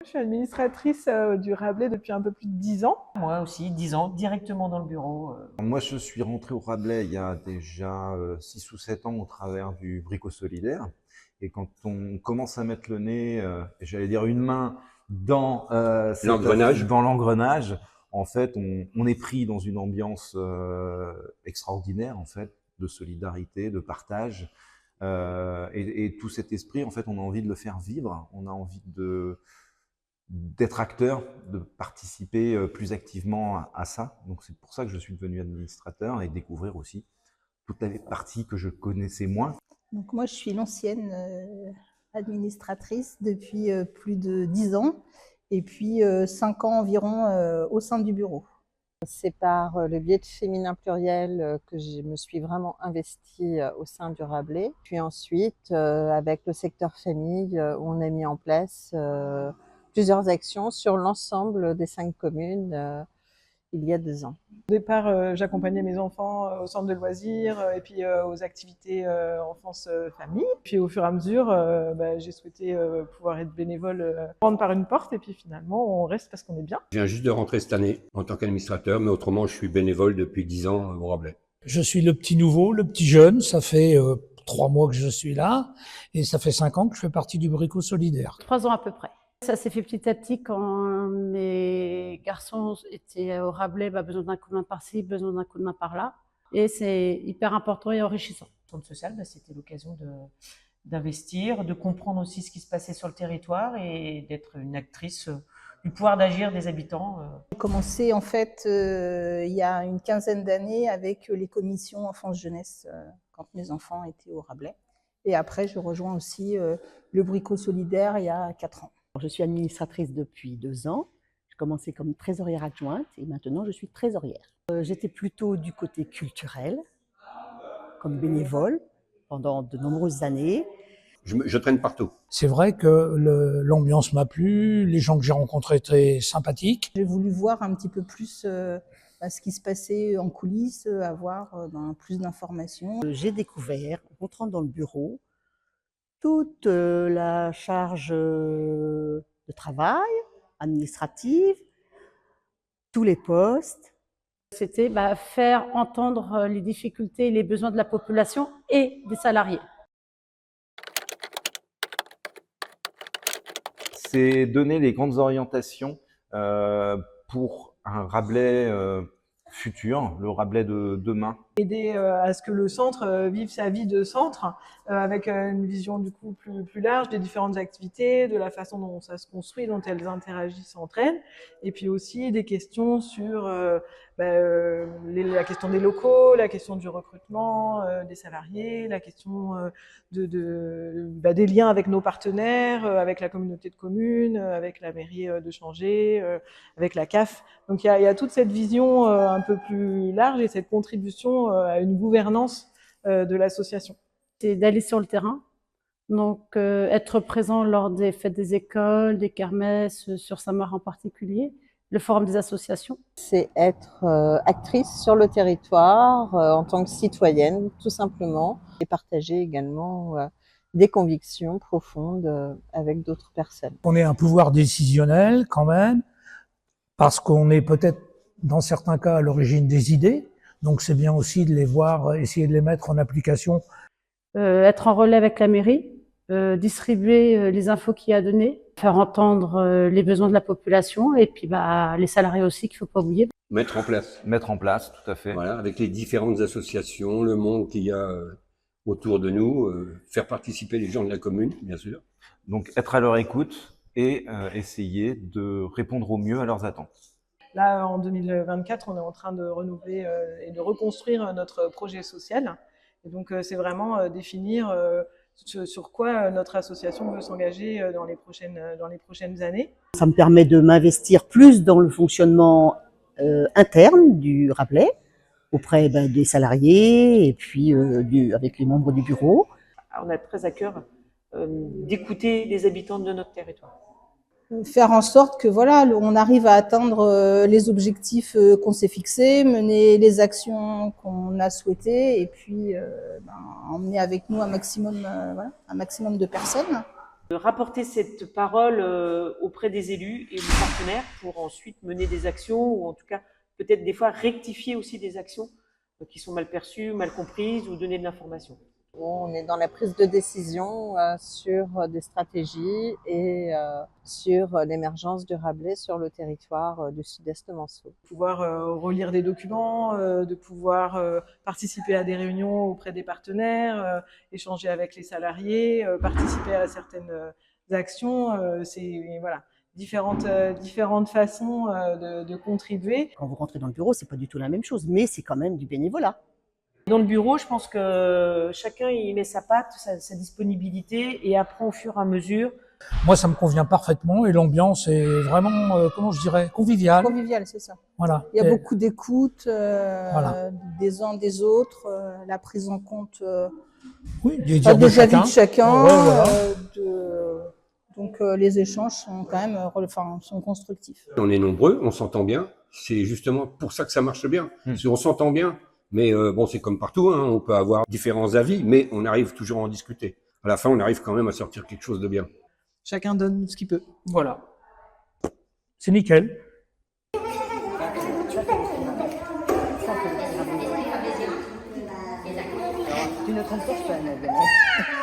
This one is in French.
Je suis administratrice du Rabelais depuis un peu plus de 10 ans. Moi aussi, 10 ans, directement dans le bureau. Moi, je suis rentré au Rabelais il y a déjà 6 ou 7 ans au travers du Brico Solidaire. Et quand on commence à mettre le nez, j'allais dire une main dans l'engrenage, en fait, on est pris dans une ambiance extraordinaire, en fait, de solidarité, de partage. Et tout cet esprit, en fait, on a envie de le faire vivre. On a envie d'être acteur, de participer plus activement à ça. Donc c'est pour ça que je suis devenu administrateur et découvrir aussi toutes les parties que je connaissais moins. Donc moi, je suis l'ancienne administratrice depuis plus de 10 ans et puis 5 ans environ au sein du bureau. C'est par le biais de Féminin Pluriel que je me suis vraiment investie au sein du Rabelais. Puis ensuite, avec le secteur famille, on a mis en place plusieurs actions sur l'ensemble des 5 communes il y a 2 ans. Au départ, j'accompagnais mes enfants au centre de loisirs et puis aux activités enfance-famille. Puis au fur et à mesure, j'ai souhaité pouvoir être bénévole, prendre par une porte et puis finalement, on reste parce qu'on est bien. Je viens juste de rentrer cette année en tant qu'administrateur, mais autrement, je suis bénévole depuis 10 ans au Rabelais. Je suis le petit nouveau, le petit jeune. Ça fait 3 mois que je suis là et ça fait 5 ans que je fais partie du Brico Solidaire. 3 ans à peu près. Ça s'est fait petit à petit quand mes garçons étaient au Rabelais, besoin d'un coup de main par-ci, besoin d'un coup de main par-là. Et c'est hyper important et enrichissant. Le centre social, c'était l'occasion d'investir, de comprendre aussi ce qui se passait sur le territoire et d'être une actrice du pouvoir d'agir des habitants. J'ai commencé en fait il y a une quinzaine d'années avec les commissions enfance-jeunesse quand mes enfants étaient au Rabelais. Et après, je rejoins aussi le Brico Solidaire il y a 4 ans. Je suis administratrice depuis 2 ans. J'ai commencé comme trésorière adjointe et maintenant je suis trésorière. J'étais plutôt du côté culturel, comme bénévole pendant de nombreuses années. Je traîne partout. C'est vrai que l'ambiance m'a plu, les gens que j'ai rencontrés étaient sympathiques. J'ai voulu voir un petit peu plus ce qui se passait en coulisses, avoir plus d'informations. J'ai découvert, en rentrant dans le bureau, toute la charge de travail administrative, tous les postes. C'était faire entendre les difficultés et les besoins de la population et des salariés. C'est donner les grandes orientations pour un Rabelais futur, le Rabelais de demain. Aider à ce que le centre vive sa vie de centre avec une vision du coup plus large des différentes activités, de la façon dont ça se construit, dont elles interagissent entre elles, et puis aussi des questions sur la question des locaux, la question du recrutement des salariés, la question des liens avec nos partenaires, avec la communauté de communes, avec la mairie de Changé, avec la CAF. Donc il y a toute cette vision un peu plus large et cette contribution à une gouvernance de l'association. C'est d'aller sur le terrain, donc être présent lors des fêtes des écoles, des kermesses, sur Saint-Marc en particulier, le forum des associations. C'est être actrice sur le territoire en tant que citoyenne, tout simplement, et partager également des convictions profondes avec d'autres personnes. On est un pouvoir décisionnel quand même, parce qu'on est peut-être dans certains cas à l'origine des idées, donc c'est bien aussi de les voir, essayer de les mettre en application. Être en relais avec la mairie, distribuer les infos qu'il y a à donner, faire entendre les besoins de la population et puis les salariés aussi qu'il ne faut pas oublier. Mettre en place. Mettre en place, tout à fait. Voilà, avec les différentes associations, le monde qu'il y a autour de nous, faire participer les gens de la commune, bien sûr. Donc être à leur écoute et essayer de répondre au mieux à leurs attentes. Là, en 2024, on est en train de renouveler et de reconstruire notre projet social. Et donc, c'est vraiment définir sur quoi notre association veut s'engager dans les prochaines années. Ça me permet de m'investir plus dans le fonctionnement interne du Rabelais, auprès des salariés et puis avec les membres du bureau. On a très à cœur d'écouter les habitants de notre territoire. Faire en sorte que on arrive à atteindre les objectifs qu'on s'est fixés, mener les actions qu'on a souhaitées et puis emmener avec nous un maximum de personnes Rapporter cette parole auprès des élus et des partenaires pour ensuite mener des actions ou en tout cas peut-être des fois rectifier aussi des actions qui sont mal perçues, mal comprises ou donner de l'information. On est dans la prise de décision sur des stratégies et sur l'émergence du Rabelais sur le territoire du Sud-Est Manceau. Pouvoir relire des documents, de pouvoir participer à des réunions auprès des partenaires, échanger avec les salariés, participer à certaines actions. C'est voilà, différentes façons de contribuer. Quand vous rentrez dans le bureau, c'est pas du tout la même chose, mais c'est quand même du bénévolat. Dans le bureau, je pense que chacun y met sa patte, sa disponibilité et apprend au fur et à mesure. Moi, ça me convient parfaitement et l'ambiance est vraiment, comment je dirais, conviviale. Convivial, c'est ça. Voilà. Il y a Et- beaucoup d'écoute Voilà. des uns des autres, la prise en compte Oui, des dires de des avis chacun. de chacun. Ouais, voilà. Donc les échanges sont quand même sont constructifs. On est nombreux, on s'entend bien. C'est justement pour ça que ça marche bien. Parce qu'on s'entend bien. Mais bon, c'est comme partout, hein, on peut avoir différents avis, mais on arrive toujours à en discuter. À la fin, on arrive quand même à sortir quelque chose de bien. Chacun donne ce qu'il peut. Voilà. C'est nickel. Tu ne trompe pas,